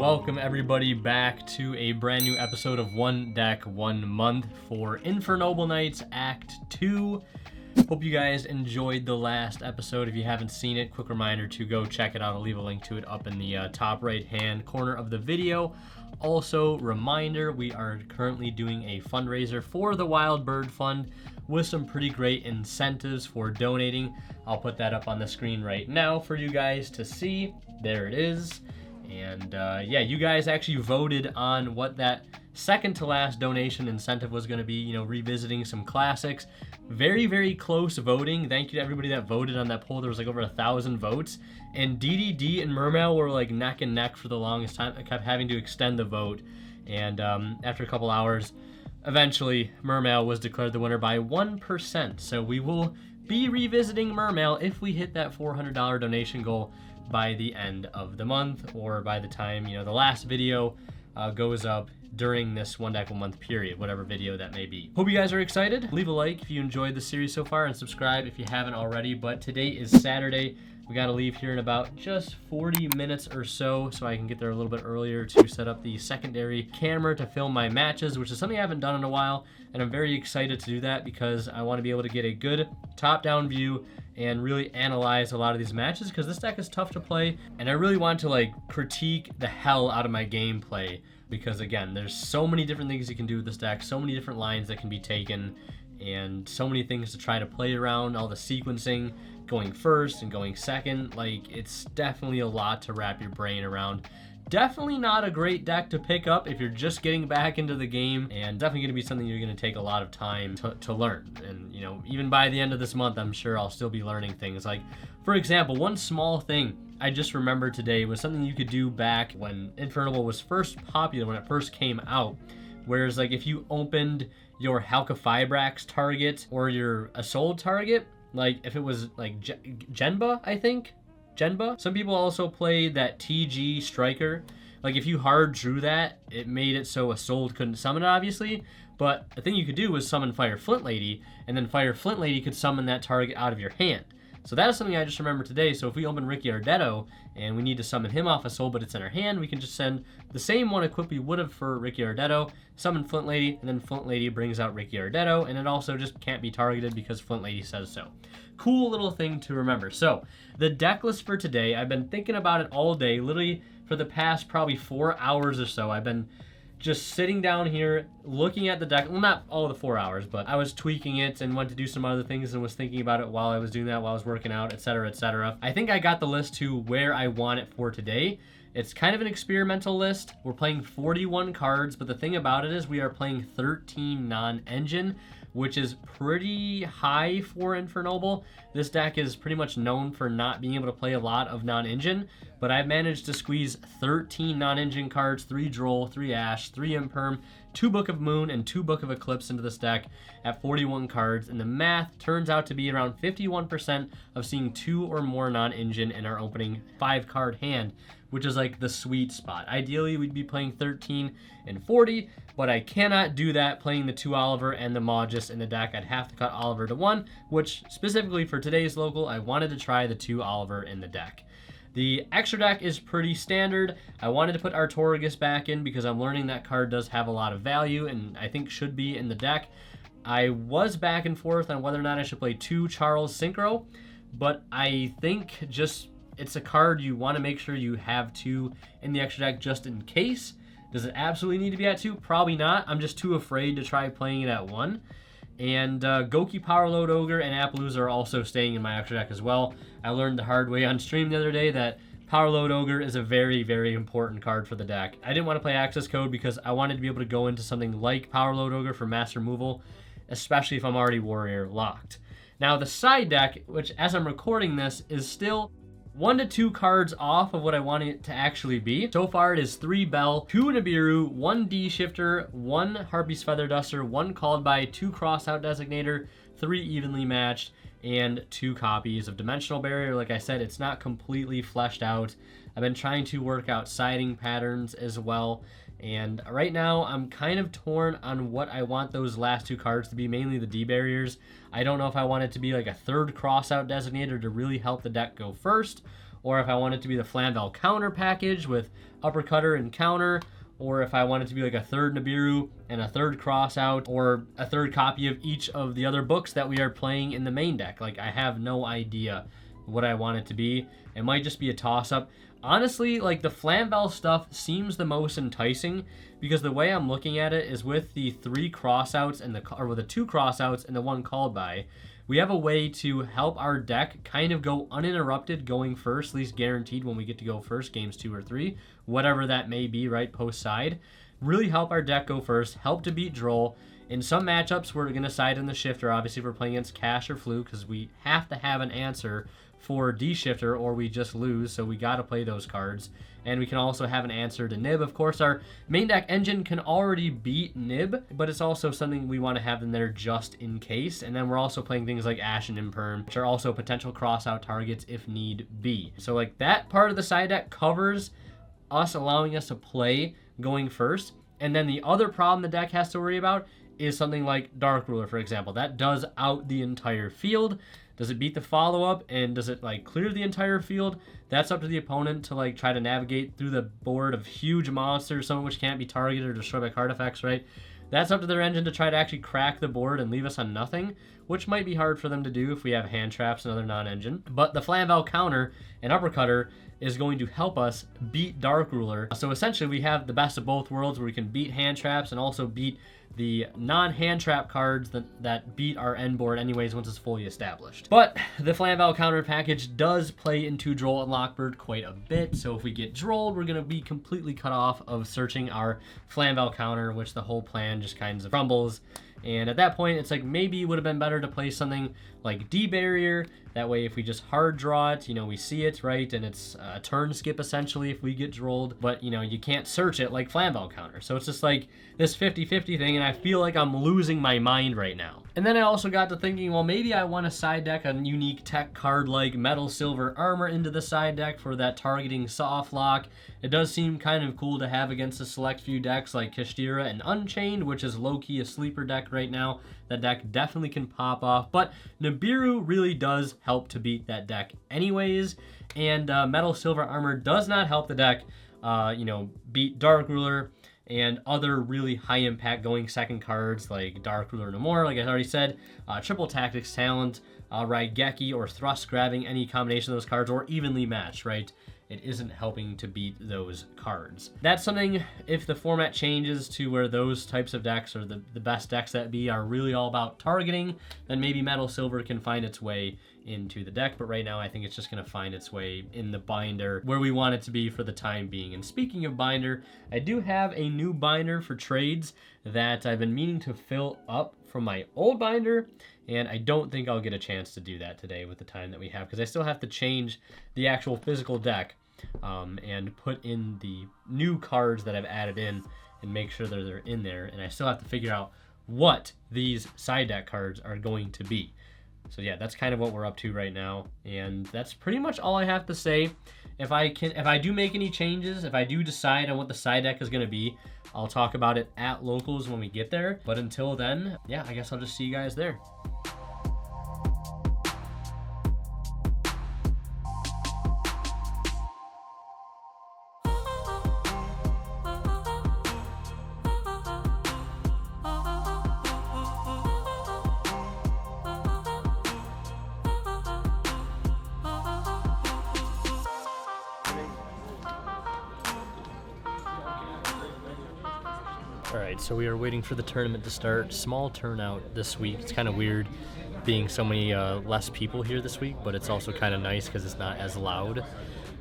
Welcome everybody back to a brand new episode of One Deck, 1 Month for Infernoble Knights Act 2. Hope you guys enjoyed the last episode. If you haven't seen it, quick reminder to go check it out. I'll leave a link to it up in the top right hand corner of the video. Also, reminder, we are currently doing a fundraiser for the Wild Bird Fund with some pretty great incentives for donating. I'll put that up on the screen right now for you guys to see. There it is. And yeah, you guys actually voted on what that second to last donation incentive was going to be, you know, revisiting some classics. Very, very close voting. Thank you to everybody that voted on that poll. There was like over 1,000 votes. And DDD and Mermail were like neck and neck for the longest time. I kept having to extend the vote. And after a couple hours, eventually Mermail was declared the winner by 1%. So we will be revisiting Mermail if we hit that $400 donation goal by the end of the month, or by the time, you know, the last video goes up during this One Deck 1 Month period, whatever video that may be. Hope you guys are excited. Leave a like if you enjoyed the series so far, and subscribe if you haven't already. But today is Saturday. We got to leave here in about just 40 minutes or so I can get there a little bit earlier to set up the secondary camera to film my matches, which is something I haven't done in a while, and I'm very excited to do that because I want to be able to get a good top-down view and really analyze a lot of these matches, because this deck is tough to play, and I really want to like critique the hell out of my gameplay, because again, there's so many different things you can do with this deck, so many different lines that can be taken, and so many things to try to play around, all the sequencing, going first and going second. Like, it's definitely a lot to wrap your brain around. Definitely not a great deck to pick up if you're just getting back into the game, and definitely going to be something you're going to take a lot of time to learn. And, you know, even by the end of this month, I'm sure I'll still be learning things. Like, for example, one small thing I just remembered today was something you could do back when Infernoble was first popular, when it first came out. Whereas, like, if you opened your Halka-Fibrax target or your Assault target, like, if it was, like, Genba, I think? Genba. Some people also played that TG Striker. Like, if you hard drew that, it made it so a Soul couldn't summon it, obviously. But the thing you could do was summon Fire Flint Lady, and then Fire Flint Lady could summon that target out of your hand. So that is something I just remembered today. So if we open Ricky Ardetto and we need to summon him off a Soul, but it's in our hand, we can just send the same one equip we would have for Ricky Ardetto, summon Flint Lady, and then Flint Lady brings out Ricky Ardetto, and it also just can't be targeted because Flint Lady says so. Cool little thing to remember. So the deck list for today, I've been thinking about it all day, literally for the past probably 4 hours or so. I've been just sitting down here looking at the deck. Well, not all the 4 hours, but I was tweaking it and went to do some other things and was thinking about it while I was doing that, while I was working out, etc., etc. I think I got the list to where I want it for today. It's kind of an experimental list. We're playing 41 cards, but the thing about it is we are playing 13 non-engine, which is pretty high for Infernoble. This deck is pretty much known for not being able to play a lot of non-engine, but I've managed to squeeze 13 non-engine cards, 3 Droll, 3 Ash, 3 Imperm, 2 Book of Moon, and 2 Book of Eclipse into this deck at 41 cards, and the math turns out to be around 51% of seeing 2 or more non-engine in our opening 5-card hand, which is like the sweet spot. Ideally, we'd be playing 13 and 40, but I cannot do that playing the 2 Oliver and the Magus in the deck. I'd have to cut Oliver to 1, which specifically for today's local, I wanted to try the 2 Oliver in the deck. The extra deck is pretty standard. I wanted to put Artorigus back in because I'm learning that card does have a lot of value and I think should be in the deck. I was back and forth on whether or not I should play 2 Charles Synchro, but I think just it's a card you want to make sure you have 2 in the extra deck just in case. Does it absolutely need to be at 2? Probably not. I'm just too afraid to try playing it at 1. And Goki Power Load Ogre and Appaloosa are also staying in my extra deck as well. I learned the hard way on stream the other day that Power Load Ogre is a very, very important card for the deck. I didn't want to play Access Code because I wanted to be able to go into something like Power Load Ogre for mass removal, especially if I'm already Warrior locked. Now the side deck, which as I'm recording this, is still 1 to 2 cards off of what I want it to actually be. So far it is 3 Bell, 2 Nibiru, 1 D-Shifter, 1 Harpy's Feather Duster, 1 Called By, 2 Crossout Designator, 3 Evenly Matched, and 2 copies of Dimensional Barrier. Like I said, it's not completely fleshed out. I've been trying to work out siding patterns as well. And right now, I'm kind of torn on what I want those last 2 cards to be, mainly the D-Barriers. I don't know if I want it to be like a 3rd Crossout Designator to really help the deck go first, or if I want it to be the Flamvel counter package with uppercutter and counter, or if I want it to be like a third Nibiru and a third crossout, or a third copy of each of the other books that we are playing in the main deck. Like, I have no idea what I want it to be. It might just be a toss-up. Honestly, like, the Flamvel stuff seems the most enticing, because the way I'm looking at it is with the 3 crossouts and with the 2 crossouts and the 1 called by, we have a way to help our deck kind of go uninterrupted going first, at least guaranteed when we get to go first, games 2 or 3, whatever that may be, right, post side. Really help our deck go first, help to beat Droll. In some matchups, we're going to side in the Shifter, obviously, if we're playing against Cash or Flu, because we have to have an answer for D-Shifter or we just lose, so we got to play those cards. And we can also have an answer to Nib. Of course, our main deck engine can already beat Nib, but it's also something we want to have in there just in case. And then we're also playing things like Ash and Imperm, which are also potential cross-out targets if need be. So, like, that part of the side deck covers us, allowing us to play going first. And then the other problem the deck has to worry about is something like Dark Ruler, for example. That does out the entire field. Does it beat the follow-up, and does it, like, clear the entire field? That's up to the opponent to, like, try to navigate through the board of huge monsters, some of which can't be targeted or destroyed by card effects, right? That's up to their engine to try to actually crack the board and leave us on nothing, which might be hard for them to do if we have hand traps and other non-engine. But the Flamvel counter and uppercutter is going to help us beat Dark Ruler. So essentially we have the best of both worlds, where we can beat hand traps and also beat the non-hand trap cards that beat our end board anyways once it's fully established. But the Flamvel counter package does play into Droll and Lockbird quite a bit, so if we get Drolled, we're going to be completely cut off of searching our Flamvel counter, which the whole plan just kind of crumbles. And at that point, it's like, maybe it would have been better to play something like D-Barrier. That way, if we just hard draw it, you know, we see it, right? And it's a turn skip, essentially, if we get Drolled. But, you know, you can't search it like Flamvel counter. So it's just like this 50-50 thing, and I feel like I'm losing my mind right now. And then I also got to thinking, well, maybe I want to side deck a unique tech card like Metal Silver Armor into the side deck for that targeting soft lock. It does seem kind of cool to have against a select few decks like Kashtira and Unchained, which is low-key a sleeper deck right now. That deck definitely can pop off, but Nibiru really does help to beat that deck anyways, and Metal Silver Armor does not help the deck, you know, beat Dark Ruler and other really high-impact going second cards like Dark Ruler no more, like I already said, Triple Tactics Talent, Raigeki, or Thrust Grabbing, any combination of those cards, or evenly matched, right? It isn't helping to beat those cards. That's something, if the format changes to where those types of decks, or the best decks that be, are really all about targeting, then maybe Metal Silver can find its way into the deck. But right now, I think it's just going to find its way in the binder where we want it to be for the time being. And speaking of binder, I do have a new binder for trades that I've been meaning to fill up from my old binder, and I don't think I'll get a chance to do that today with the time that we have, because I still have to change the actual physical deck and put in the new cards that I've added in and make sure that they're in there, and I still have to figure out what these side deck cards are going to be. So yeah, that's kind of what we're up to right now, and that's pretty much all I have to say. If I do make any changes, if I do decide on what the side deck is going to be, I'll talk about it at locals when we get there. But until then, yeah, I guess I'll just see you guys there. Alright, so we are waiting for the tournament to start. Small turnout this week. It's kind of weird being so many less people here this week, but it's also kind of nice because it's not as loud.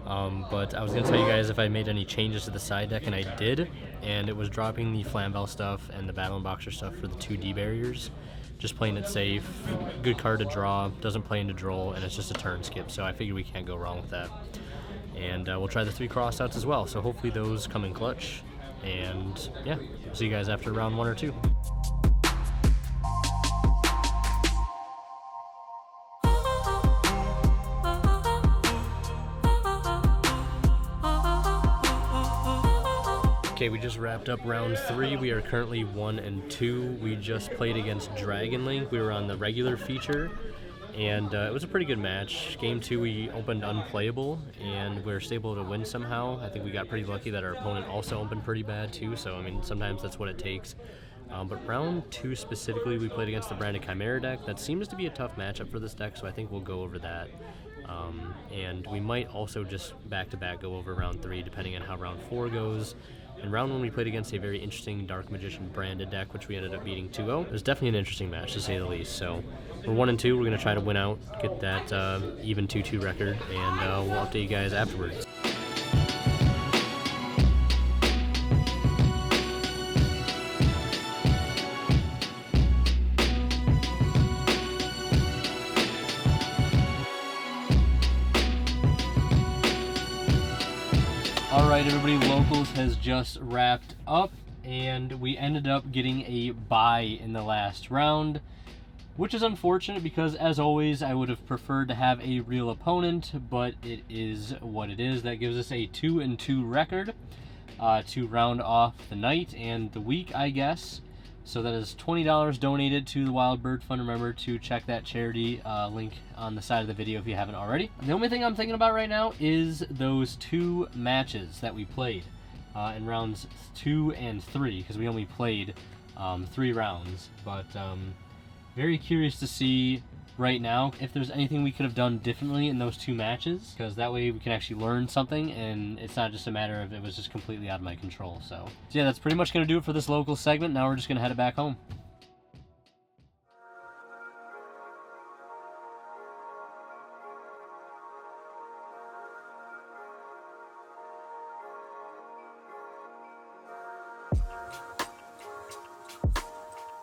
But I was going to tell you guys if I made any changes to the side deck, and I did, and it was dropping the Flamvel stuff and the Battle and Boxer stuff for the 2 D-Barriers. Just playing it safe, good card to draw, doesn't play into Droll, and it's just a turn skip, so I figured we can't go wrong with that. And we'll try the 3 crossouts as well, so hopefully those come in clutch. And yeah, see you guys after round 1 or 2. Okay, we just wrapped up round 3. We are currently 1 and 2. We just played against Dragon Link. We were on the regular feature, and it was a pretty good match. Game 2 we opened unplayable, and we were able to win somehow. I think we got pretty lucky that our opponent also opened pretty bad too, so I mean sometimes that's what it takes. But round 2 specifically, we played against the Branded Chimera deck. That seems to be a tough matchup for this deck, so I think we'll go over that. And we might also just back-to-back go over round 3, depending on how round 4 goes. In round 1, we played against a very interesting Dark Magician branded deck, which we ended up beating 2-0. It was definitely an interesting match, to say the least. So we're 1-2. We're going to try to win out, get that even 2-2 record, and we'll update you guys afterwards. Alright everybody, Locals has just wrapped up, and we ended up getting a bye in the last round, which is unfortunate because, as always, I would have preferred to have a real opponent, but it is what it is. That gives us a 2-2 record to round off the night and the week, I guess. So that is $20 donated to the Wild Bird Fund. Remember to check that charity link on the side of the video if you haven't already. The only thing I'm thinking about right now is those 2 matches that we played in rounds 2 and 3, because we only played 3 rounds. But very curious to see right now if there's anything we could have done differently in those 2 matches, because that way we can actually learn something and it's not just a matter of it was just completely out of my control. So yeah, that's pretty much going to do it for this local segment. Now we're just going to head it back home.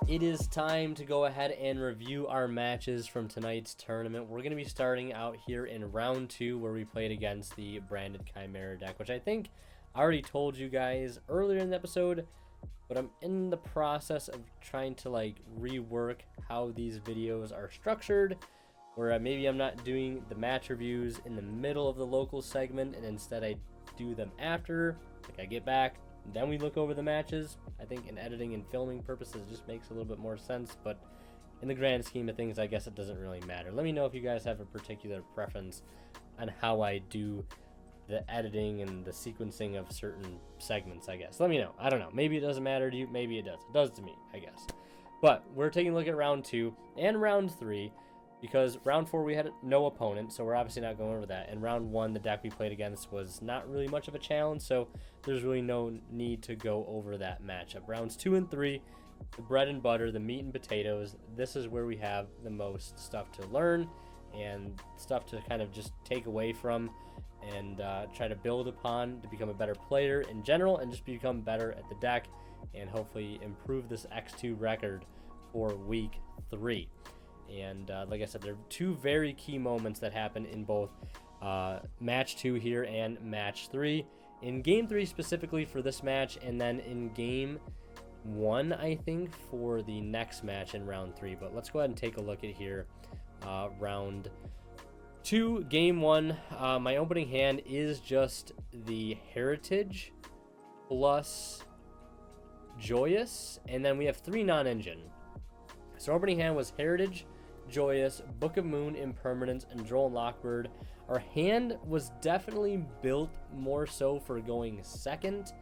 It is time to go ahead and review our matches from tonight's tournament. We're going to be starting out here in round 2, where we played against the Branded Chimera deck, which I think I already told you guys earlier in the episode, but I'm in the process of trying to rework how these videos are structured, where maybe I'm not doing the match reviews in the middle of the local segment, and instead I do them after, I get back, then we look over the matches. I think in editing and filming purposes it just makes a little bit more sense, but in the grand scheme of things, I guess it doesn't really matter. Let me know if you guys have a particular preference on how I do the editing and the sequencing of certain segments, I guess. Let me know. I don't know. Maybe it doesn't matter to you. Maybe it does. It does to me, I guess. But we're taking a look at round 2 and round 3, because round 4 we had no opponent, so we're obviously not going over that. And round 1, the deck we played against was not really much of a challenge, so there's really no need to go over that matchup. Rounds 2 and 3, the bread and butter, the meat and potatoes, this is where we have the most stuff to learn and stuff to kind of just take away from and try to build upon to become a better player in general and just become better at the deck and hopefully improve this X2 record for week 3. And like I said, there are 2 very key moments that happen in both match 2 here and match 3. In game 3 specifically for this match, and then in game 1, I think, for the next match in round 3. But let's go ahead and take a look at here. Round 2, game 1. My opening hand is just the Heritage plus Joyous, and then we have 3 non-engine. So opening hand was Heritage, Joyous, Book of Moon, Impermanence, and Droll and Lockbird. Our hand was definitely built more so for going second.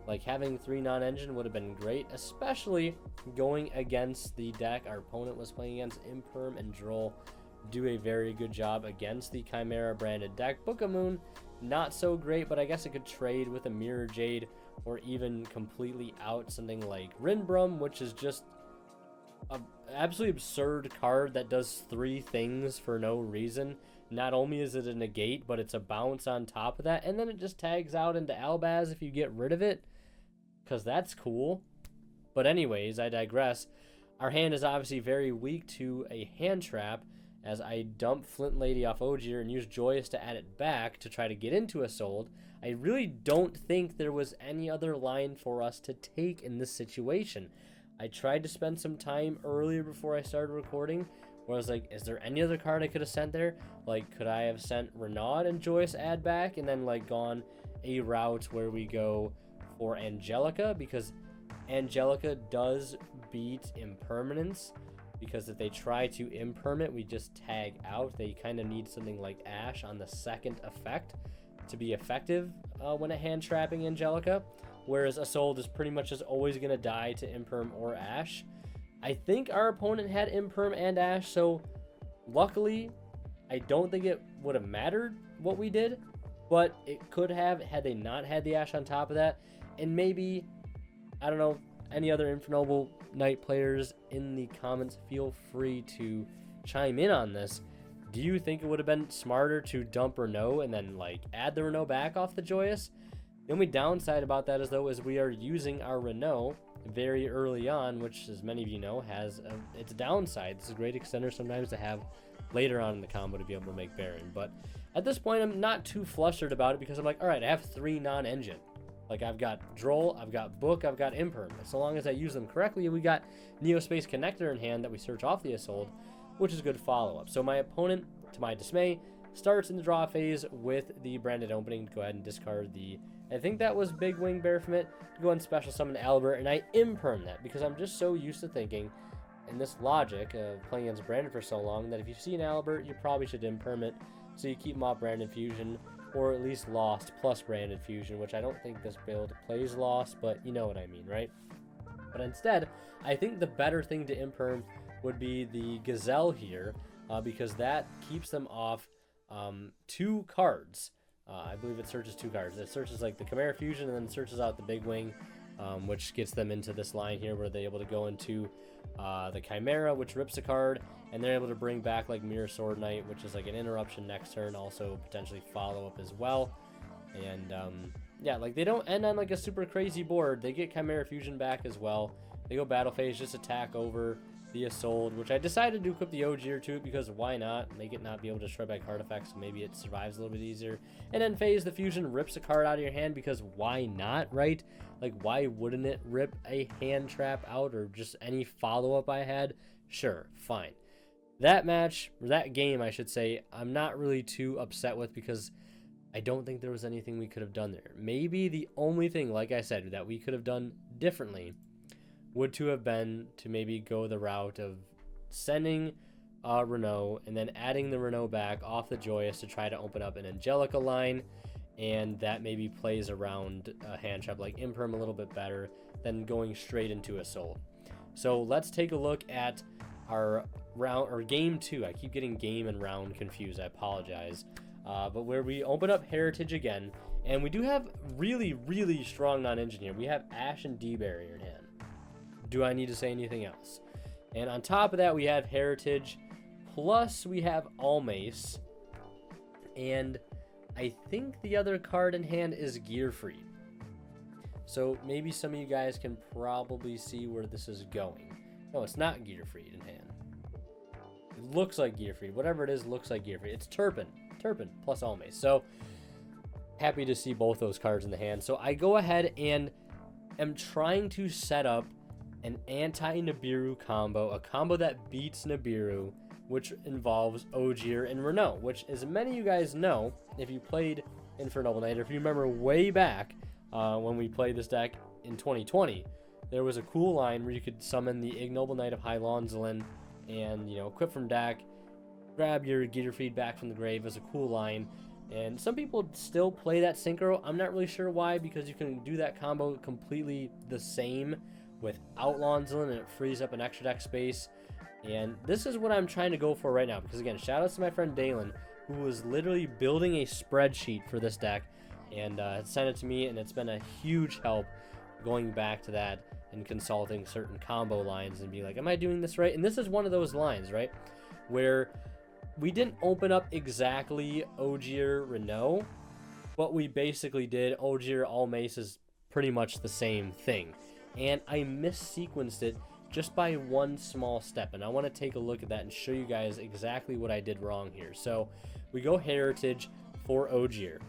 Like, having 3 non-engine would have been great, especially going against the deck our opponent was playing against. Imperm and Droll do a very good job against the Chimera branded deck. Book of Moon, not so great, but I guess it could trade with a Mirror Jade or even completely out something like Rinbrum, which is just an absolutely absurd card that does 3 things for no reason. Not only is it a negate, but it's a bounce on top of that, and then it just tags out into Albaz if you get rid of it, because that's cool. But anyways, I digress. Our hand is obviously very weak to a hand trap, as I dump Flint Lady off Ogier and use Joyous to add it back to try to get into a Sold. I really don't think there was any other line for us to take in this situation. I tried to spend some time earlier before I started recording where I was like, is there any other card I could have sent there? Like, could I have sent Renaud and Joyous add back and then like gone a route where we go for Angelica? Because Angelica does beat Impermanence, because if they try to imperm it, we just tag out. They kind of need something like Ash on the second effect to be effective when a hand trapping Angelica, whereas Isolde is pretty much just always going to die to imperm or Ash. I think our opponent had imperm and Ash, so luckily I don't think it would have mattered what we did, but it could have had they not had the Ash on top of that. And maybe, I don't know, any other Infernoble Knight players in the comments, feel free to chime in on this. Do you think it would have been smarter to dump Renault and then like add the Renault back off the Joyous? The only downside about that is though is we are using our Renault very early on, which as many of you know has its downside. This is a great extender sometimes to have later on in the combo to be able to make Baron. But at this point I'm not too flustered about it because I'm like, all right, I have 3 non-engine. Like I've got Droll, I've got Book, I've got Imperm. So long as I use them correctly, we got Neospace Connector in hand that we search off the Isolde, which is good follow-up. So my opponent, to my dismay, starts in the draw phase with the branded opening to go ahead and discard the, I think that was Big Wing Baphomet, to go ahead and special summon Albert, and I imperm that because I'm just so used to thinking in this logic of playing against Branded for so long that if you see an Albert, you probably should imperm it so you keep him off Branded Fusion, or at least Lost plus Branded Fusion, which I don't think this build plays Lost, but you know what I mean, right? But instead, I think the better thing to imperm would be the Gazelle here, because that keeps them off 2 cards. I believe it searches 2 cards. It searches like the Chimera Fusion and then searches out the Big Wing, which gets them into this line here where they're able to go into the Chimera, which rips a card, and they're able to bring back like Mirror Sword Knight, which is like an interruption next turn, also potentially follow up as well. And yeah, like they don't end on like a super crazy board. They get Chimera Fusion back as well. They go battle phase, just attack over the Isolde, which I decided to equip the Ogier to because why not? Make it not be able to destroy by card effects, so maybe it survives a little bit easier. And then phase the Fusion, rips a card out of your hand because why not, right? Like why wouldn't it rip a hand trap out or just any follow-up I had? Sure, fine. That match, or that game I should say, I'm not really too upset with because I don't think there was anything we could have done there. Maybe the only thing, like I said, that we could have done differently would to have been to maybe go the route of sending Renault and then adding the Renault back off the Joyous to try to open up an Angelica line, and that maybe plays around a hand trap like Imperm a little bit better than going straight into Isolde. So let's take a look at our round or game 2. I keep getting game and round confused. I apologize. But where we open up Heritage again, and we do have really, really strong non-engine here. We have Ash and D-Barrier in hand. Do I need to say anything else? And on top of that, we have Heritage, plus we have Almace, and I think the other card in hand is Gearfried. So maybe some of you guys can probably see where this is going. No, it's not Gearfried in hand. It looks like Gearfried. Whatever it is, looks like Gearfried. It's Turpin plus Almace. So happy to see both those cards in the hand. So I go ahead and am trying to set up an anti-Nibiru combo, a combo that beats Nibiru, which involves Ogier and Renault, which, as many of you guys know, if you played Infernoble Knight, or if you remember way back when we played this deck in 2020, there was a cool line where you could summon the Ignoble Knight of High Lonzelin and, you know, equip from deck, grab your Gearfried back from the grave as a cool line. And some people still play that synchro. I'm not really sure why, because you can do that combo completely the same without Lonzelin, and it frees up an extra deck space. And this is what I'm trying to go for right now, because again, shout out to my friend Dalen, who was literally building a spreadsheet for this deck and sent it to me, and it's been a huge help going back to that and consulting certain combo lines and being like, am I doing this right? And this is one of those lines, right, where we didn't open up exactly Ogier Renault, but we basically did Ogier Almace is pretty much the same thing. And I missequenced it just by one small step, and I want to take a look at that and show you guys exactly what I did wrong here. So we go Heritage for Ogier.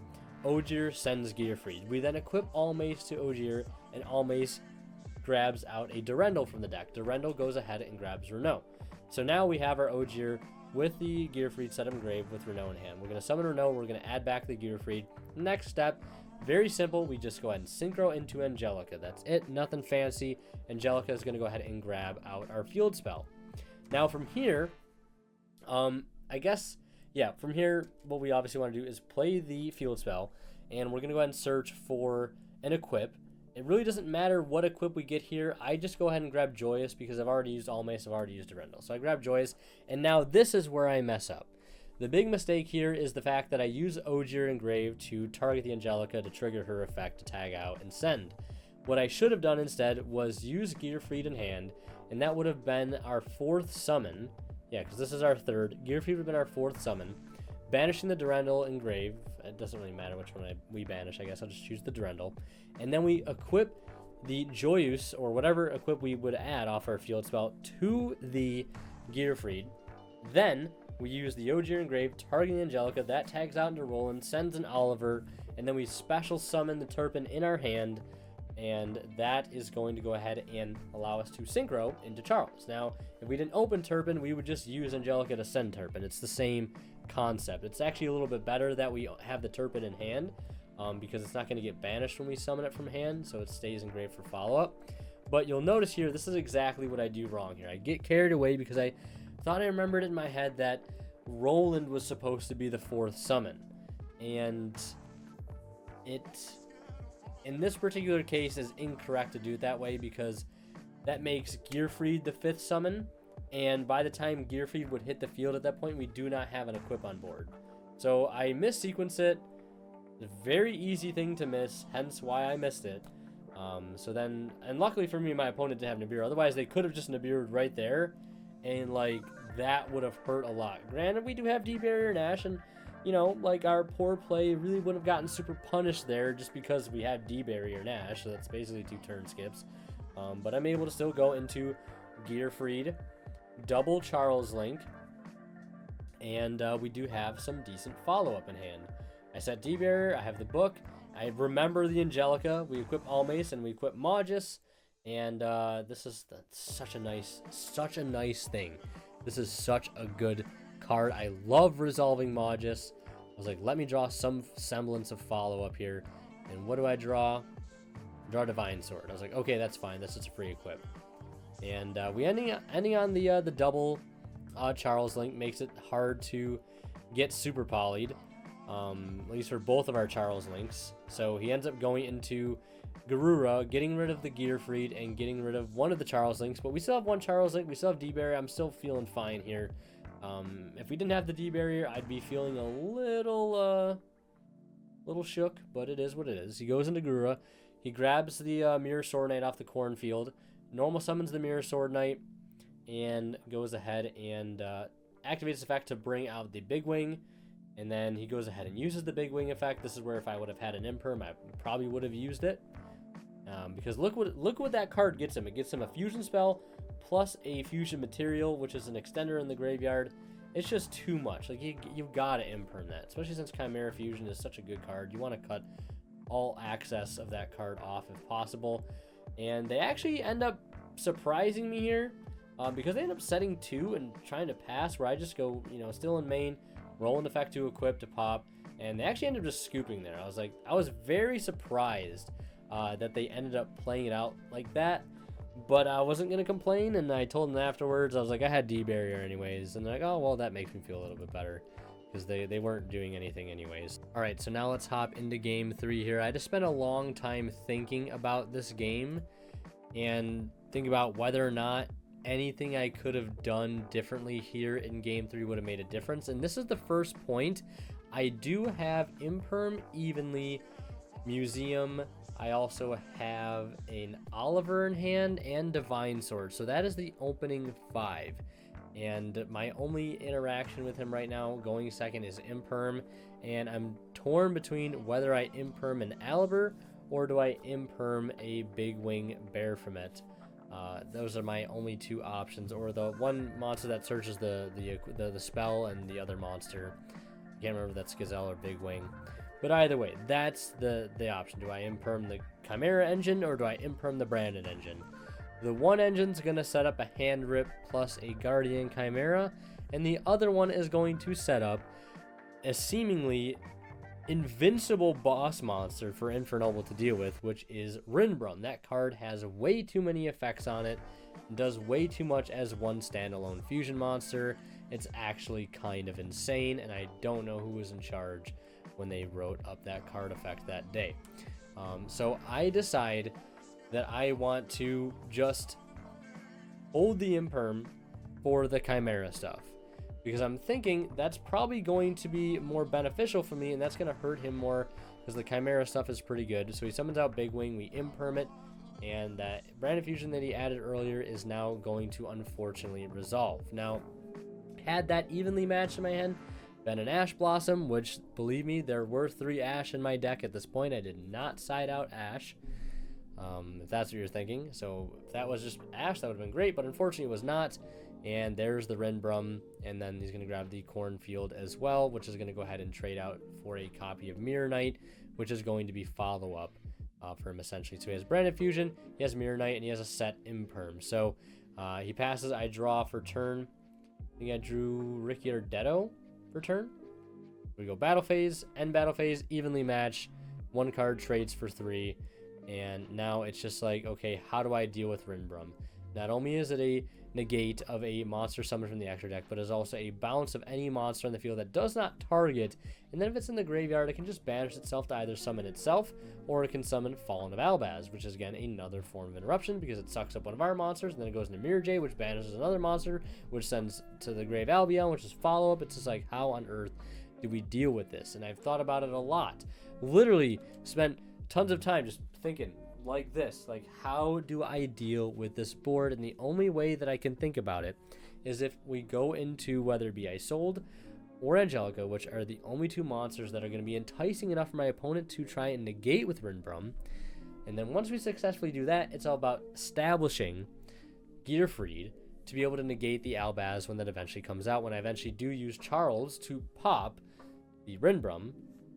Ogier sends Gearfried. We then equip Almace to Ogier, and Almace grabs out a Durendal from the deck. Durendal goes ahead and grabs Renault. So now we have our Ogier with the Gearfried set up grave with Renault in hand. We're going to summon Renault. We're going to add back the Gearfried. Next step, very simple. We just go ahead and synchro into Angelica. That's it. Nothing fancy. Angelica is going to go ahead and grab out our field spell. Now from here, I guess, yeah, from here, what we obviously want to do is play the field spell, and we're going to go ahead and search for an equip. It really doesn't matter what equip we get here. I just go ahead and grab Joyous because I've already used Almace, I've already used Durendal. So I grab Joyous, and now this is where I mess up. The big mistake here is the fact that I use Ogier Engrave to target the Angelica to trigger her effect to tag out and send. What I should have done instead was use Gearfried in hand, and that would have been our 4th summon. Yeah, because this is our 3rd. Gearfried would have been our 4th summon. Banishing the Durendal Engrave. It doesn't really matter which one we banish, I guess. I'll just choose the Durendal. And then we equip the Joyous, or whatever equip we would add off our field spell, to the Gearfried. Then we use the Ogier Engrave, targeting Angelica. That tags out into Roland, sends an Oliver, and then we special summon the Turpin in our hand, and that is going to go ahead and allow us to synchro into Charles. Now, if we didn't open Turpin, we would just use Angelica to send Turpin. It's the same concept. It's actually a little bit better that we have the Turpin in hand, because it's not going to get banished when we summon it from hand, so it stays engraved for follow-up. But you'll notice here, this is exactly what I do wrong here. I get carried away because I thought I remembered in my head that Roland was supposed to be the 4th summon, and it, in this particular case, is incorrect to do it that way because that makes Gearfried the 5th summon, and by the time Gearfried would hit the field at that point, we do not have an equip on board. So I missequenced it. It's a very easy thing to miss, hence why I missed it. So then, and luckily for me, my opponent didn't have Nibiru. Otherwise, they could have just Nibiru'd right there, and like that would have hurt a lot. Granted, we do have D-Barrier Nash, and you know, like our poor play really would have gotten super punished there just because we had D-Barrier Nash, so that's basically 2 turn skips. But I'm able to still go into Gearfried, double Charles Link, and we do have some decent follow-up in hand. I set D-Barrier, I have the book, I remember the Angelica, we equip Almace, and we equip Magus, and this is such a nice thing. This is such a good card. I love resolving Magus. I was like, let me draw some semblance of follow-up here. And what do I draw? Draw Divine Sword. I was like, okay, that's fine. That's just a free equip. And we ending on the double Charles Link makes it hard to get super polyed, at least for both of our Charles Links. So he ends up going into Garura, getting rid of the Gearfried and getting rid of one of the Charles Links. But we still have one Charles Link. We still have D-Barrier. I'm still feeling fine here. If we didn't have the D-Barrier, I'd be feeling a little shook, but it is what it is. He goes into Garura. He grabs the Mirror Sword Knight off the cornfield. Normal summons the Mirror Sword Knight and goes ahead and activates the effect to bring out the Big Wing. And then he goes ahead and uses the Big Wing effect. This is where if I would have had an Imperm, I probably would have used it. Because look what that card gets him. It gets him a fusion spell plus a fusion material, which is an extender in the graveyard. It's just too much. Like you've got to Imperm that, especially since Chimera Fusion is such a good card. You want to cut all access of that card off if possible. And they actually end up surprising me here because they end up setting 2 and trying to pass, where I just go, still in main, rolling the effect to equip to pop, and they actually ended up just scooping there. I was very surprised that they ended up playing it out like that, but I wasn't going to complain, and I told them afterwards, I was like, I had D-Barrier anyways, and they're like, oh, well, that makes me feel a little bit better, because they weren't doing anything anyways. Alright, so now let's hop into game 3 here. I just spent a long time thinking about this game, and thinking about whether or not anything I could have done differently here in game 3 would have made a difference, and this is the first point. I do have Imperm evenly, Museum. I also have an Oliver in hand and Divine Sword. So that is the opening 5. And my only interaction with him right now going second is Imperm. And I'm torn between whether I Imperm an Aliber or do I Imperm a Big Wing Baphomet. Those are my only 2 options. Or the one monster that searches the spell, and the other monster. I can't remember if that's Gazelle or Big Wing. But either way, that's the option. Do I Imperm the Chimera engine or do I Imperm the Brandon engine? The one engine's going to set up a Hand Rip plus a Guardian Chimera, and the other one is going to set up a seemingly invincible boss monster for Infernoble to deal with, which is Rinbrum. That card has way too many effects on it, does way too much as one standalone fusion monster. It's actually kind of insane, and I don't know who was in charge when they wrote up that card effect that day. So I decide that I want to just hold the Imperm for the Chimera stuff, because I'm thinking that's probably going to be more beneficial for me, and that's going to hurt him more because the Chimera stuff is pretty good. So he summons out Big Wing, we Imperm it, and that Brand Fusion that he added earlier is now going to unfortunately resolve. Now, had that evenly matched in my hand been an Ash Blossom, which, believe me, there were 3 Ash in my deck at this point. I did not side out Ash, if that's what you're thinking. So if that was just Ash, that would have been great, but unfortunately it was not. And there's the Rinbrum, and then he's going to grab the Cornfield as well, which is going to go ahead and trade out for a copy of Mirror Knight, which is going to be follow-up for him, essentially. So he has Branded Fusion, he has Mirror Knight, and he has a set Imperm. So he passes, I draw for turn. I think I drew Ricky Ardetto for turn. We go Battle Phase, end Battle Phase, evenly match. 1 card trades for 3. And now it's just like, okay, how do I deal with Rinbrum? Not only is it a negate of a monster summoned from the extra deck, but is also a bounce of any monster on the field that does not target. And then if it's in the graveyard, it can just banish itself to either summon itself, or it can summon Fallen of Albaz, which is again another form of interruption because it sucks up one of our monsters, and then it goes into Mirror J, which banishes another monster, which sends to the Grave Albion, which is follow-up. It's just like, how on earth do we deal with this? And I've thought about it a lot. Literally spent tons of time just thinking like this, like, how do I deal with this board? And the only way that I can think about it is if we go into whether it be Isolde or Angelica, which are the only 2 monsters that are going to be enticing enough for my opponent to try and negate with Rinbrum. And then once we successfully do that, it's all about establishing Gearfried to be able to negate the Albaz when that eventually comes out, when I eventually do use Charles to pop the Rinbrum,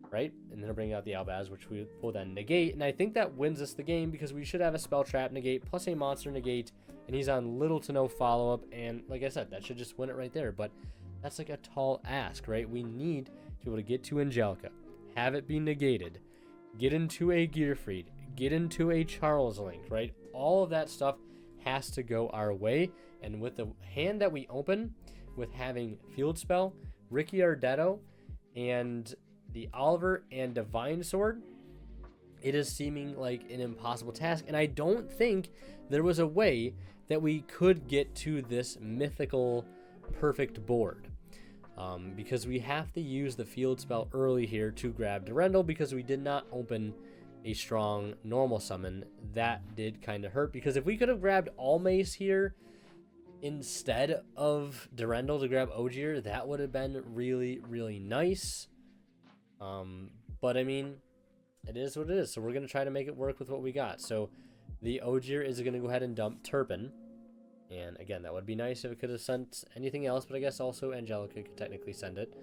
right? And then I'll bring out the Albaz, which we will then negate. And I think that wins us the game because we should have a Spell Trap negate plus a monster negate, and he's on little to no follow-up. And like I said, that should just win it right there. But that's like a tall ask, right? We need to be able to get to Angelica, have it be negated, get into a Gearfried, get into a Charles Link, right? All of that stuff has to go our way. And with the hand that we open, with having Field Spell, Ricky Ardetto, and the Oliver and Divine Sword, it is seeming like an impossible task. And I don't think there was a way that we could get to this mythical perfect board. Because we have to use the Field Spell early here to grab Durendal, because we did not open a strong normal summon. That did kind of hurt, because if we could have grabbed Almace here instead of Durendal to grab Ogier, that would have been really, really nice. But I mean, it is what it is. So we're going to try to make it work with what we got. So the Ogier is going to go ahead and dump Turpin. And again, that would be nice if it could have sent anything else, but I guess also Angelica could technically send it.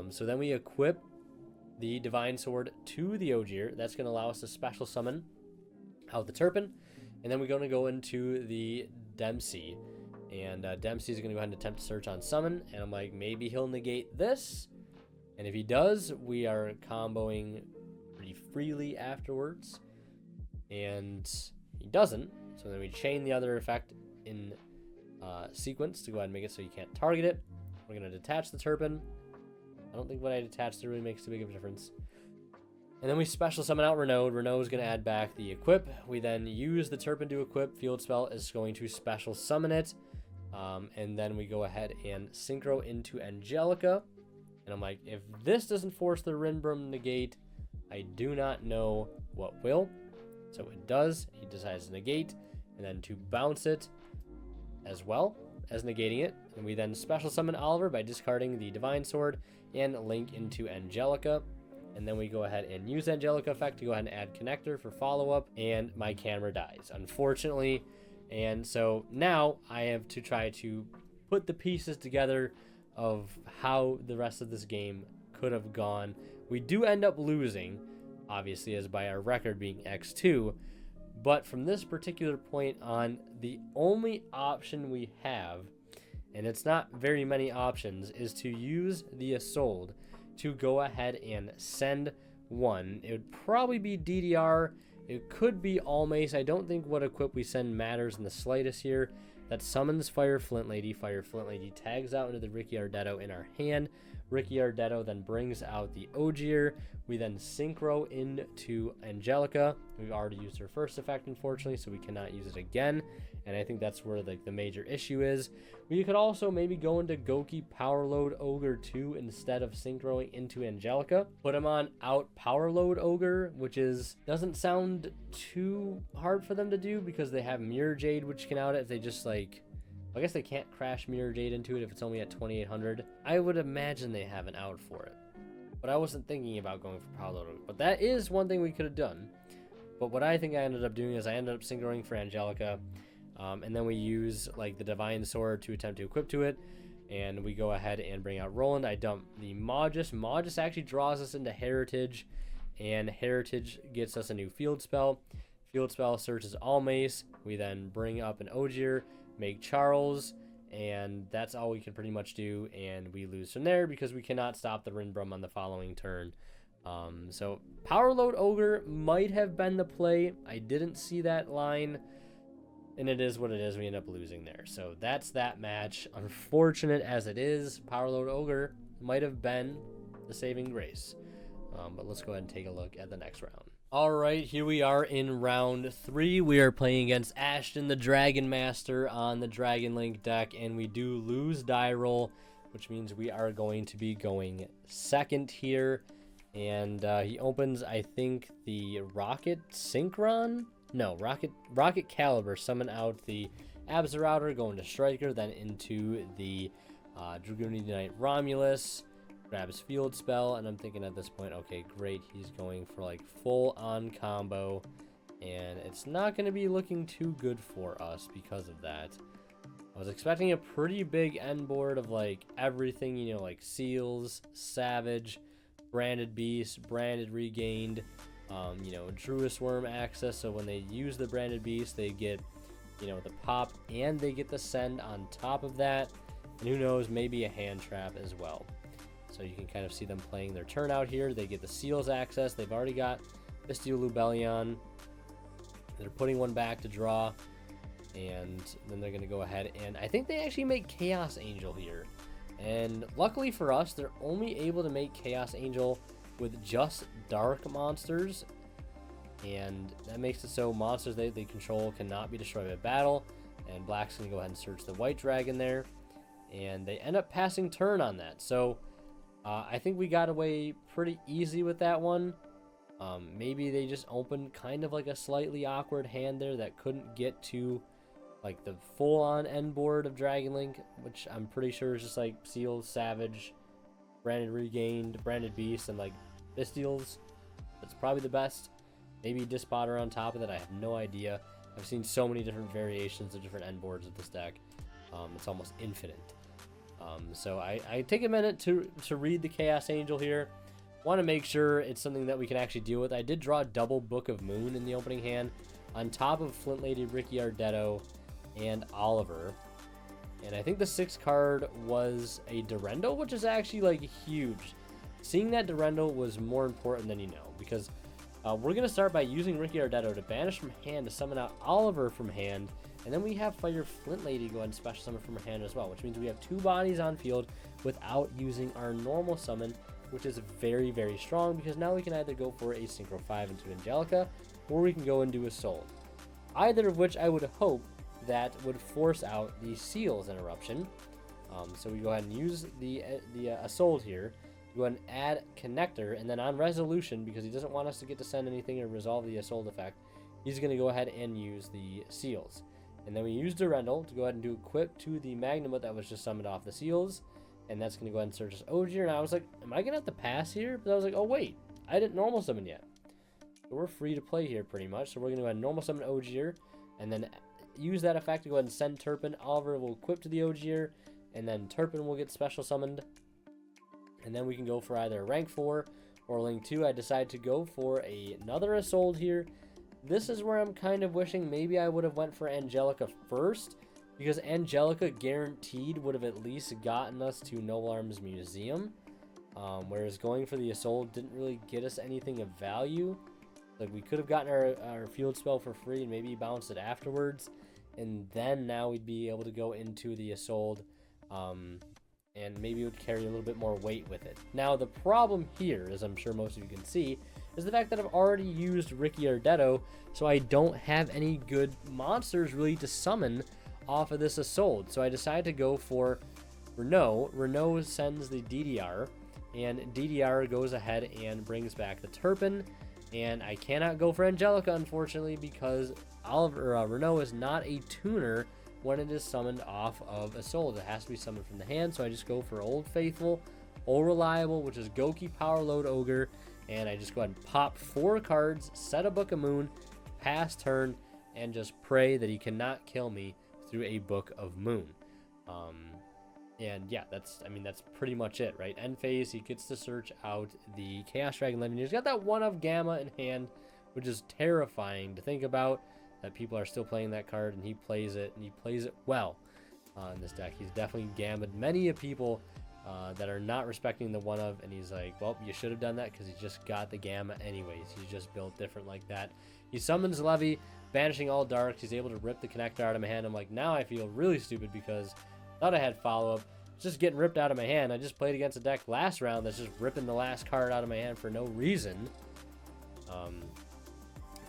So then we equip the Divine Sword to the Ogier. That's going to allow us to special summon out the Turpin. And then we're going to go into the Dempsey. And Dempsey is going to go ahead and attempt to search on summon. And I'm like, maybe he'll negate this. And if he does, we are comboing pretty freely afterwards. And he doesn't. So then we chain the other effect in sequence to go ahead and make it so you can't target it. We're going to detach the Turpin. I don't think what I detached really makes too big of a difference. And then we special summon out Renaud. Renaud is going to add back the equip. We then use the Turpin to equip. Field Spell is going to special summon it. And then we go ahead and synchro into Angelica. And I'm like, if this doesn't force the Rinbrum negate, I do not know what will. So it does. He decides to negate, and then to bounce it as well as negating it. And we then special summon Oliver by discarding the Divine Sword and link into Angelica. And then we go ahead and use Angelica effect to go ahead and add connector for follow-up, and my camera dies, unfortunately. And so now I have to try to put the pieces together of how the rest of this game could have gone. We do end up losing, obviously, as by our record being X2, but from this particular point on, the only option we have, and it's not very many options, is to use the Isolde to go ahead and send one. It would probably be DDR. It could be All Mace. I don't think what equip we send matters in the slightest here. That summons Fire Flint Lady. Fire Flint Lady tags out into the Ricky Ardetto in our hand. Ricky Ardetto then brings out the Ogier. We then synchro into Angelica. We've already used her first effect, unfortunately, so we cannot use it again. And I think that's where the major issue is. We could also maybe go into Goki Power Load Ogre 2 instead of synchroing into Angelica. Put him on out Power Load Ogre, which doesn't sound too hard for them to do because they have Mirror Jade, which can out it if they just like... I guess they can't crash Mirror Jade into it if it's only at 2800. I would imagine they have an out for it. But I wasn't thinking about going for Power Load Ogre. But that is one thing we could have done. But what I think I ended up doing is I ended up synchroing for Angelica. And then we use like the Divine Sword to attempt to equip to it. And we go ahead and bring out Roland. I dump the Magus. Magus actually draws us into Heritage. And Heritage gets us a new field spell. Field spell searches All Mace. We then bring up an Ogier, make Charles, and that's all we can pretty much do. And we lose from there because we cannot stop the Rinbrum on the following turn. So Power Load Ogre might have been the play. I didn't see that line. And it is what it is. We end up losing there. So that's that match. Unfortunate as it is, Power Load Ogre might have been the saving grace. But let's go ahead and take a look at the next round. All right, here we are in round 3. We are playing against Ashton, the Dragon Master, on the Dragon Link deck. And we do lose die roll, which means we are going to be going second here. And he opens, I think, the Rocket Synchron? No, Rocket Caliber. Summon out the Absorouter, go into Striker, then into the Dragoon Knight Romulus. Grabs Field Spell, and I'm thinking at this point, okay, great. He's going for like full-on combo, and it's not going to be looking too good for us because of that. I was expecting a pretty big end board of like everything, you know, like Seals, Savage, Branded Beast, Branded Regained, you know, Druis Worm access. So when they use the Branded Beast, they get, you know, the pop and they get the send on top of that. And who knows, maybe a hand trap as well. So you can kind of see them playing their turn out here. They get the Seals access. They've already got Bestial Lubellion. They're putting one back to draw. And then they're going to go ahead and I think they actually make Chaos Angel here. And luckily for us, they're only able to make Chaos Angel with just dark monsters. And that makes it so monsters they control cannot be destroyed by battle. And Black's going to go ahead and search the White Dragon there. And they end up passing turn on that. So I think we got away pretty easy with that one. Maybe they just opened kind of like a slightly awkward hand there that couldn't get to like the full-on end board of Dragon Link, which I'm pretty sure is just like Seals, Savage, Branded Regained, Branded Beast, and like Bestials. That's probably the best. Maybe Dispotter on top of that. I have no idea. I've seen so many different variations of different end boards of this deck. It's almost infinite. So I take a minute to read the Chaos Angel here. Want to make sure it's something that we can actually deal with. I did draw a double Book of Moon in the opening hand on top of Flint Lady, Ricky Ardetto, and Oliver. And I think the 6th card was a Durendo, which is actually like huge. Seeing that Durendo was more important than you know, because we're going to start by using Ricky Ardetto to banish from hand to summon out Oliver from hand. And then we have Fire Flint Lady go ahead and special summon from her hand as well, which means we have 2 bodies on field without using our normal summon, which is very, very strong because now we can either go for a Synchro 5 into Angelica, or we can go and do a Soul. Either of which I would hope that would force out the Seals interruption. So we go ahead and use the Assault here. Go ahead and add Connector, and then on Resolution, because he doesn't want us to get to send anything or resolve the Assault effect, he's going to go ahead and use the Seals. And then we use Durendal to go ahead and do Equip to the Magnamut that was just summoned off the Seals. And that's going to go ahead and search as Ogier. And I was like, am I going to have to pass here? But I was like, oh wait, I didn't normal summon yet. So we're free to play here pretty much. So we're going to go ahead and normal summon Ogier. And then use that effect to go ahead and send Turpin. Oliver will equip to the Ogier. And then Turpin will get special summoned. And then we can go for either rank 4 or link 2. I decided to go for another Assault here. This is where I'm kind of wishing maybe I would have went for Angelica first, because Angelica guaranteed would have at least gotten us to Noble Arms Museum. Whereas going for the Assault didn't really get us anything of value. Like, we could have gotten our field spell for free and maybe bounced it afterwards. And then now we'd be able to go into the Assault, and maybe it would carry a little bit more weight with it. Now, the problem here, as I'm sure most of you can see, is the fact that I've already used Ricky Ardetto, so I don't have any good monsters really to summon off of this Assault. So I decided to go for Renault. Renault sends the DDR, and DDR goes ahead and brings back the Turpin. And I cannot go for Angelica, unfortunately, because Renault is not a tuner when it is summoned off of Assault. It has to be summoned from the hand, so I just go for Old Faithful, Old Reliable, which is Goki Power Load Ogre, and I just go ahead and pop 4 cards, set a Book of Moon, pass turn, and just pray that he cannot kill me through a Book of Moon. And yeah, that's pretty much it, right? End phase, he gets to search out the Chaos Dragon Legend. He's got that 1-of Gamma in hand, which is terrifying to think about, that people are still playing that card, and he plays it, and he plays it well in this deck. He's definitely gammed many of people that are not respecting the 1-of, and he's like, well, you should have done that because he just got the Gamma anyways. He's just built different like that. He summons Levy, banishing all darks. He's able to rip the connector out of my hand. I'm like, now I feel really stupid because I thought I had follow-up. It's just getting ripped out of my hand. I just played against a deck last round that's just ripping the last card out of my hand for no reason.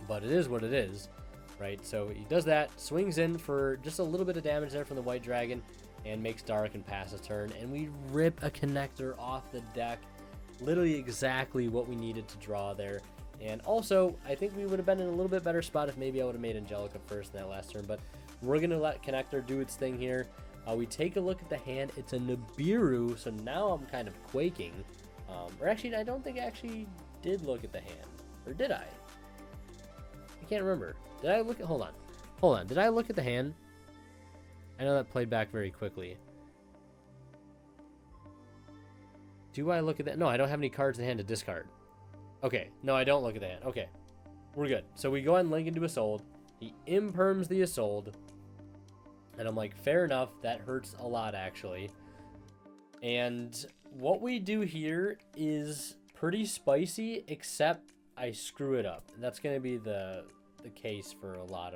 But it is what it is. Right, so he does that, swings in for just a little bit of damage there from the White Dragon, and makes Dark and passes turn, and we rip a connector off the deck. Literally exactly what we needed to draw there. And also, I think we would have been in a little bit better spot if maybe I would have made Angelica first in that last turn, but we're going to let Connector do its thing here. We take a look at the hand. It's a Nibiru, so now I'm kind of quaking. Or actually, I don't think I actually did look at the hand. Or did I? I can't remember. Did I look at... Hold on. Did I look at the hand? I know that played back very quickly. Do I look at that? No, I don't have any cards in hand to discard. Okay. No, I don't look at the hand. Okay. We're good. So we go ahead and link into Assault. He imperms the Assault. And I'm like, fair enough. That hurts a lot, actually. And what we do here is pretty spicy, except I screw it up. And that's going to be the case for a lot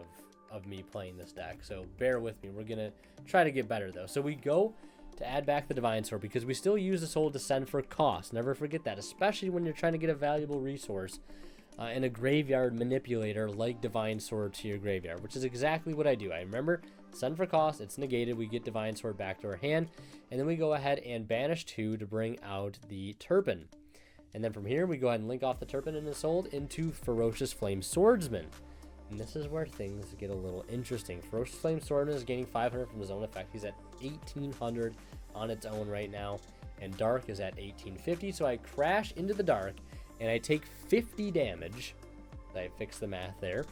of me playing this deck. So bear with me. We're going to try to get better, though. So we go to add back the Divine Sword because we still use the Soul to send for cost. Never forget that, especially when you're trying to get a valuable resource and a graveyard manipulator like Divine Sword to your graveyard, which is exactly what I do. I remember, send for cost, it's negated, we get Divine Sword back to our hand, and then we go ahead and banish 2 to bring out the Turpin. And then from here, we go ahead and link off the Turpin and the Soul into Ferocious Flame Swordsman. And this is where things get a little interesting. Ferocious Flame Swordsman is gaining 500 from his own effect. He's at 1800 on its own right now, and Dark is at 1850. So I crash into the Dark, and I take 50 damage. I fix the math there.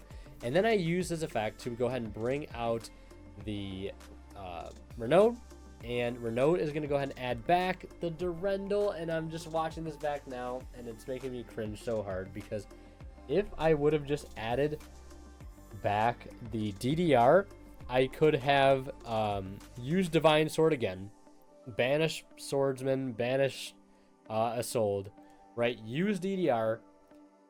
And then I use this effect to go ahead and bring out the Renault. And Renault is going to go ahead and add back the Durendal. And I'm just watching this back now, and it's making me cringe so hard. Because if I would have just added back the DDR, I could have used Divine Sword again. Banish Swordsman, banish Assault. Right, use DDR,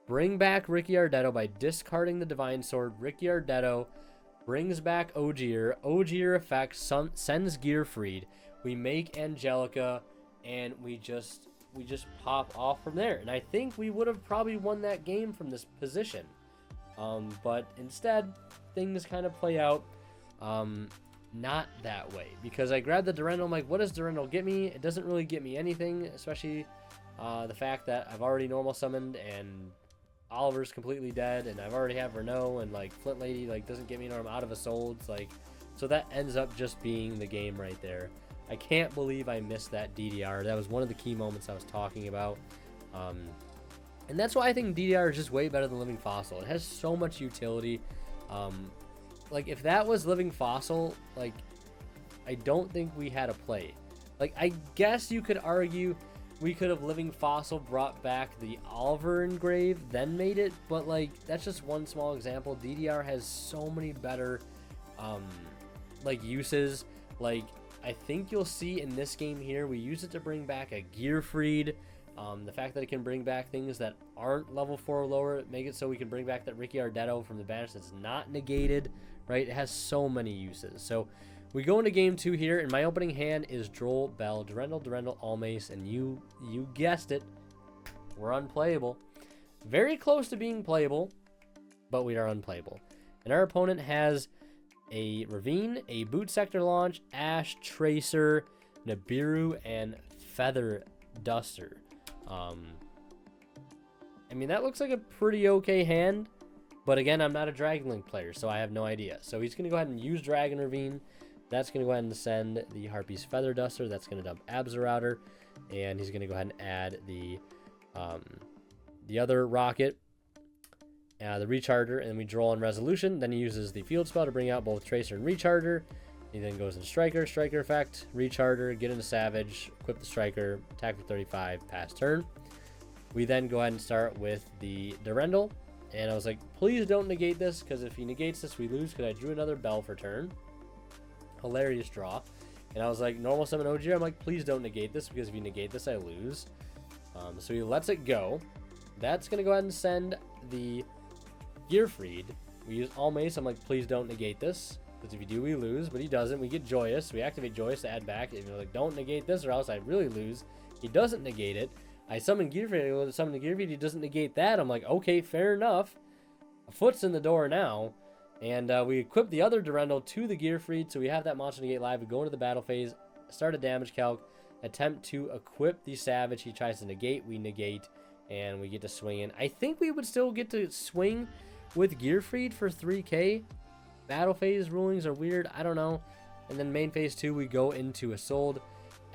bring back Ricky Ardetto by discarding the Divine Sword. Ricky Ardetto brings back Ogier. Ogier effect sends Gearfried. We make Angelica, and we just pop off from there. And I think we would have probably won that game from this position. But instead, things kind of play out not that way. Because I grabbed the Durendal, I'm like, what does Durendal get me? It doesn't really get me anything, especially... the fact that I've already normal summoned and Oliver's completely dead, and I've already have Renault, and like Flint Lady like doesn't get me normal out of Assault, like, so that ends up just being the game right there. I can't believe I missed that DDR. That was one of the key moments I was talking about, and that's why I think DDR is just way better than Living Fossil. It has so much utility. Like if that was Living Fossil, like I don't think we had a play. Like I guess you could argue we could have Living Fossil brought back the Oliver Engrave, then made it, but like that's just one small example. DDR has so many better like uses. Like I think you'll see in this game here, we use it to bring back a Gearfried. The fact that it can bring back things that aren't level 4 or lower, make it so we can bring back that Ricky Ardetto from the banish that's not negated, right? It has so many uses. So we go into game 2 here, and my opening hand is Droll, Bell, Durendal, Almace, and you guessed it, we're unplayable. Very close to being playable, but we are unplayable. And our opponent has a Ravine, a Boot Sector Launch, Ash, Tracer, Nibiru, and Feather Duster. I mean, that looks like a pretty okay hand, but again, I'm not a Dragon Link player, so I have no idea. So he's going to go ahead and use Dragon Ravine. That's going to go ahead and send the Harpy's Feather Duster. That's going to dump Absorouter, and he's going to go ahead and add the other Rocket, the Recharger, and then we draw on Resolution. Then he uses the Field Spell to bring out both Tracer and Recharger. He then goes into Striker effect, Recharger, get into Savage, equip the Striker, attack for 35, pass turn. We then go ahead and start with the Durendal, and I was like, please don't negate this, because if he negates this, we lose, because I drew another Bell for turn. Hilarious draw. And I was like, normal summon OG, I'm like, please don't negate this, because if you negate this, I lose. So he lets it go. That's going to go ahead and send the Gearfried. We use Almace, I'm like, please don't negate this, because if you do, we lose, but he doesn't. We get Joyous. We activate Joyous to add back. And you're like, don't negate this or else I really lose. He doesn't negate it. I summon Gearfried. I summon the Gearfried. He doesn't negate that. I'm like, okay, fair enough. A foot's in the door now. And we equip the other Durendal to the Gearfried, so we have that monster negate live. We go into the battle phase, start a damage calc, attempt to equip the Savage. He tries to negate. We negate, and we get to swing in. I think we would still get to swing with Gearfried for 3k. Battle phase rulings are weird. I don't know. And then main phase 2, we go into Isolde,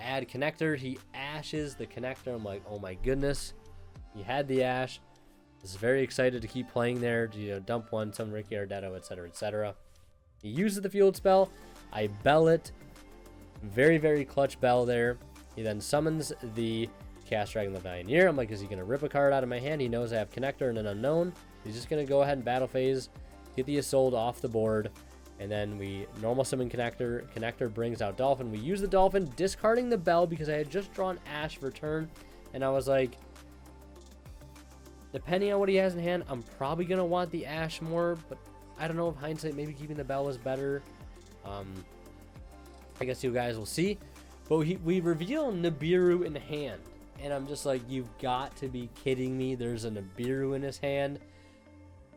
add Connector. He ashes the Connector. I'm like, oh my goodness. He had the Ash. I was very excited to keep playing there. To, dump one, summon Ricky Ardetto, etc., etc. He uses the Field Spell. I Bell it. Very, very clutch Bell there. He then summons the Cast Dragon the Valiant. I'm like, is he going to rip a card out of my hand? He knows I have Connector and an Unknown. He's just going to go ahead and battle phase, get the Isolde off the board, and then we normal summon Connector. Connector brings out Dolphin. We use the Dolphin, discarding the Bell because I had just drawn Ash for turn, and I was like, depending on what he has in hand, I'm probably going to want the Ash more, but I don't know if hindsight, maybe keeping the Bell is better. I guess you guys will see. But we reveal Nibiru in hand, and I'm just like, you've got to be kidding me. There's a Nibiru in his hand.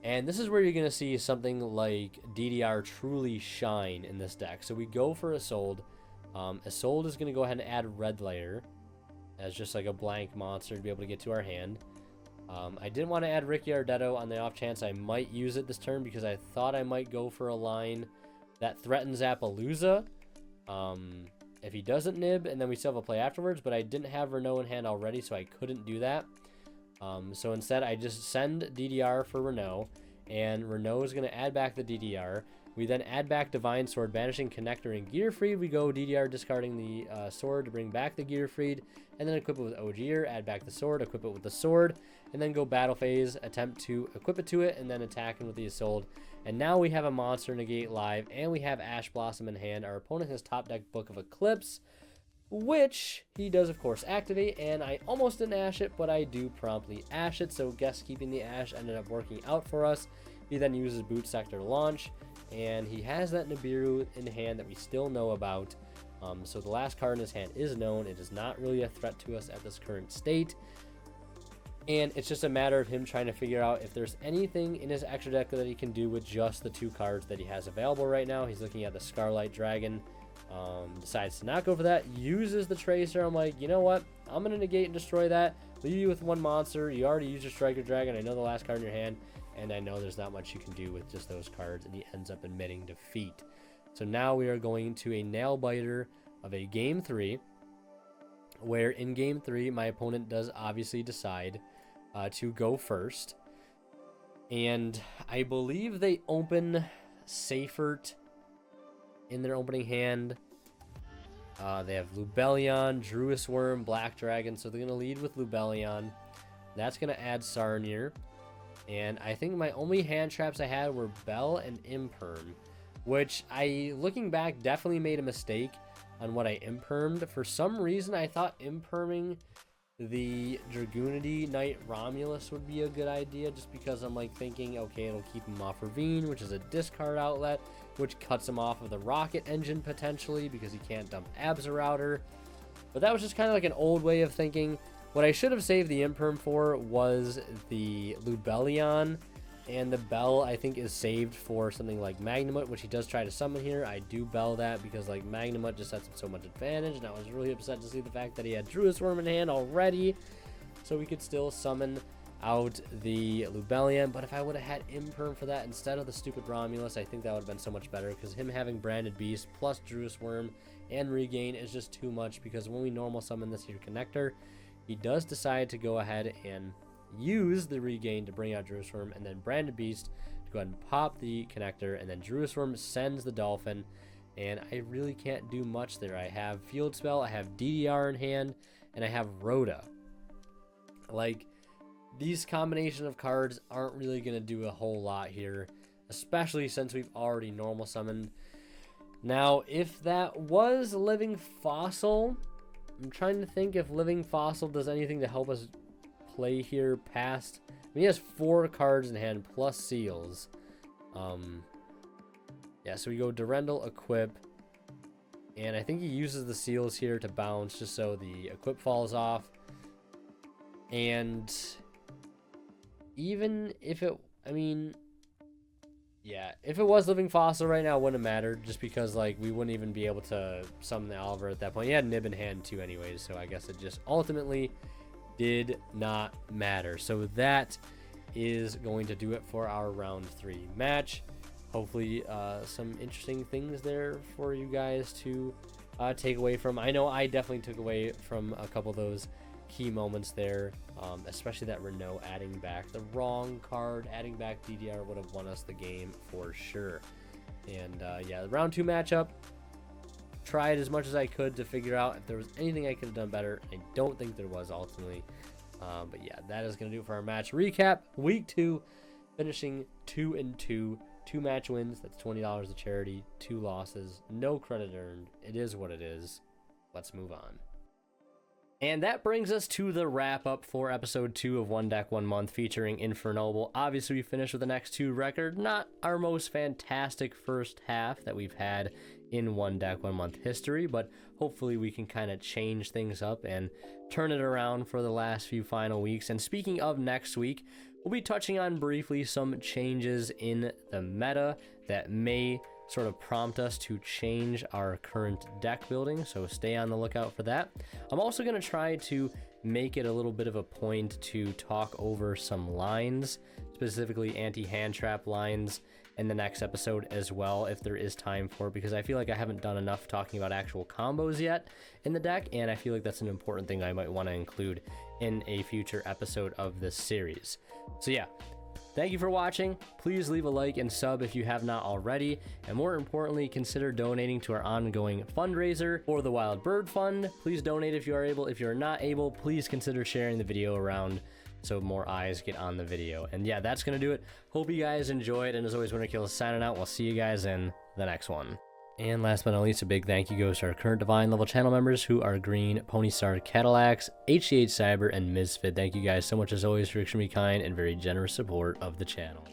And this is where you're going to see something like DDR truly shine in this deck. So we go for Isolde. Isolde is going to go ahead and add Red Layer as just like a blank monster to be able to get to our hand. I didn't want to add Ricky Ardetto on the off chance I might use it this turn because I thought I might go for a line that threatens Appaloosa. If he doesn't nib, and then we still have a play afterwards, but I didn't have Renault in hand already, so I couldn't do that. So instead, I just send DDR for Renault, and Renault is going to add back the DDR. We then add back Divine Sword, banishing Connector and Gearfried. We go DDR, discarding the sword to bring back the Gearfried, and then equip it with Ogier, add back the sword, equip it with the sword, and then go battle phase, attempt to equip it to it, and then attacking with the Isolde. And now we have a monster negate live, and we have Ash Blossom in hand. Our opponent has top deck Book of Eclipse, which he does, of course, activate, and I almost didn't Ash it, but I do promptly Ash it, so guess keeping the Ash ended up working out for us. He then uses Boot Sector to launch, and he has that Nibiru in hand that we still know about. So the last card in his hand is known. It is not really a threat to us at this current state. And it's just a matter of him trying to figure out if there's anything in his extra deck that he can do with just the 2 cards that he has available right now. He's looking at the Scarlight Dragon. Decides to not go for that. Uses the Tracer. I'm like, you know what? I'm going to negate and destroy that. Leave you with 1 monster. You already used your Striker Dragon. I know the last card in your hand. And I know there's not much you can do with just those cards. And he ends up admitting defeat. So now we are going to a nail biter of a game 3. Where in game 3, my opponent does obviously decide to go first. And I believe they open Seifert in their opening hand. They have Lubellion, Druis Worm, Black Dragon. So they're going to lead with Lubellion. That's going to add Sarnier. And I think my only hand traps I had were Bell and Imperm, which I, looking back, definitely made a mistake on what I impermed. For some reason, I thought imperming the Dragoonity Knight Romulus would be a good idea, just because I'm like thinking, okay, it'll keep him off Ravine, which is a discard outlet, which cuts him off of the rocket engine potentially because he can't dump Absorouter. But that was just kind of like an old way of thinking. What I should have saved the Imperm for was the Lubellion, and the Bell I think is saved for something like Magnemite, which he does try to summon here. I do Bell that because like Magnemite just sets him so much advantage, and I was really upset to see the fact that he had Druis Worm in hand already, so we could still summon out the Lubellion. But if I would have had Imperm for that instead of the stupid Romulus, I think that would have been so much better, because him having Branded Beast plus Druis Worm and Regain is just too much, because when we normal summon this here connector, he does decide to go ahead and use the Regain to bring out Druis Worm, and then Branded Beast to go ahead and pop the connector, and then Druis Worm sends the Dolphin, and I really can't do much there. I have Field Spell, I have DDR in hand, and I have Rhoda. Like, these combination of cards aren't really going to do a whole lot here, especially since we've already normal summoned. Now, if that was Living Fossil, I'm trying to think if Living Fossil does anything to help us play here past. I mean, he has 4 cards in hand plus seals. Yeah, so we go Durendal, equip, and I think he uses the seals here to bounce just so the equip falls off. And even if it, I mean, yeah, if it was Living Fossil right now, it wouldn't matter, just because like we wouldn't even be able to summon the Oliver at that point. He had Nib in hand too anyways, so I guess it just ultimately did not matter. So that is going to do it for our round 3 match. Hopefully some interesting things there for you guys to take away from. I know I definitely took away from a couple of those key moments there, especially that Renault adding back the wrong card. Adding back DDR would have won us the game for sure. And yeah, the round 2 matchup, tried as much as I could to figure out if there was anything I could have done better. I don't think there was ultimately, but yeah, that is going to do it for our match recap. Week 2, finishing 2-2, 2 match wins, that's $20 to charity, 2 losses, no credit earned. It is what it is. Let's move on. And that brings us to the wrap up for episode 2 of One Deck One Month featuring Infernoble. Obviously, we finished with the next 2 record. Not our most fantastic first half that we've had in One Deck One Month history, but hopefully we can kind of change things up and turn it around for the last few final weeks. And speaking of next week, we'll be touching on briefly some changes in the meta that may sort of prompt us to change our current deck building, so stay on the lookout for that. I'm also going to try to make it a little bit of a point to talk over some lines, specifically anti-hand trap lines, in the next episode as well, if there is time for it, because I feel like I haven't done enough talking about actual combos yet in the deck, and I feel like that's an important thing I might want to include in a future episode of this series. So yeah, thank you for watching. Please leave a like and sub if you have not already, and more importantly, consider donating to our ongoing fundraiser for the Wild Bird Fund. Please donate if you are able. If you're not able, please consider sharing the video around so more eyes get on the video. And yeah, that's gonna do it. Hope you guys enjoyed, and as always, Winterkill is signing out. We'll see you guys in the next one. And last but not least, a big thank you goes to our current Divine level channel members, who are Green, Pony Star, Cadillacs, HCH Cyber, and Misfit. Thank you guys so much as always for extremely kind and very generous support of the channel.